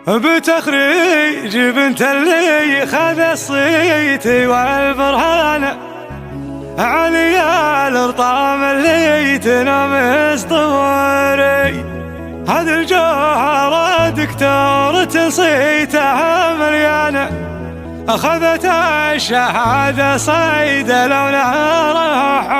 بتخريج بنت اللي خذ الصيت والبرهان، علي الارطام اللي تنام اسطوري. هذه الجوهرة دكتورة صيتها مليانة، أخذت الشهادة صيد لونها راح.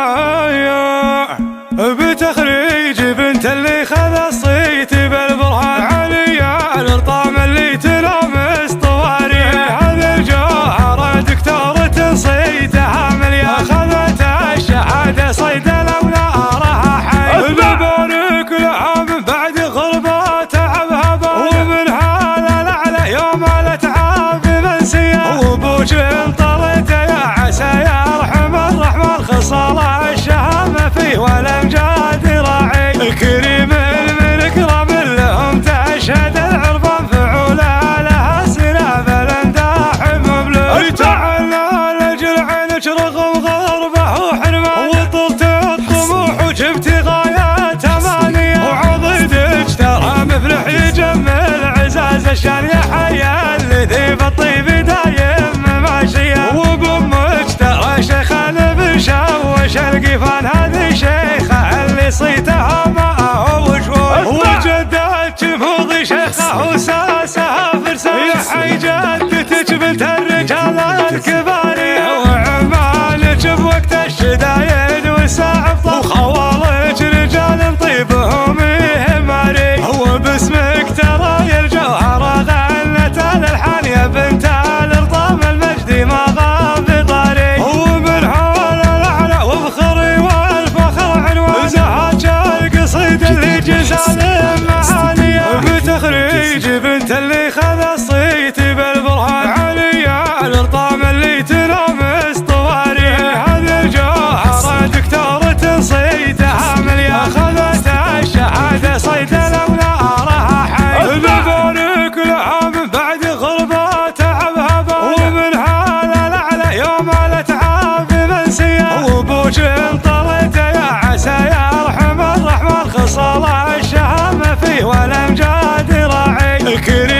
بتخريج بنت اللي خذ الصيت بالبرهان، علي الارطام اللي تنام اسطواري. هذه الجوهرة دكتورة صيتها مليانة، أخذت الشهادة صيد لونها راح. نبارك لها من بعد غربة تعبها بايع، ومن هذا الأعلى يوم الأتعاب منسية. وبوش انطلت يا عسى يرحم الرحمن، خصال الشهامة فيه والأمجاد راعي. الكريم الملك رب لهم تشهد العربان، فعولا لها سناب الامداح مملوك. تعالى لجل عينك رغم غربه وحرمان، وطلت الطموح وجبت غايات امانيه. وعضدك ترى مفلح يجمل عزاز الشان، يا حيا الذي بالطيب دايم ماشيه. وبامك ترى شيخه بشوش القفان، هذه شيخه اللي صيتها معه وشوش. وجدتك مضي شيخه وساسها فرسان، يا حي جدتك بنت الرجال الكبار. وعمالك بوقت الشدايد والساعة بطل، وخوالك رجال طيبهم يهماري. وباسمك ترى يا الجوهرة غنت الالحان، يا بنت الارطام المجد ما غاب طاري. ومن حول الاعلى وبخري والفخر عنوان، زهاج القصيد اللي جزال معانيه. بتخريج بنت اللي خذ الصيت بالبرهان، علي الارطام اللي تنام اسطواري. هذه الجوهرة دكتورة صيتها مليانة، أخذت الشهادة صيد لونها راح. نبارك لها من بعد غربة تعبها بايع، ومن هذا الأعلى يوم الأتعاب منسية. وبوش انطلت يا عسى يرحم الرحمن، خصال الشهامة فيه والأمجاد راعي. الكريم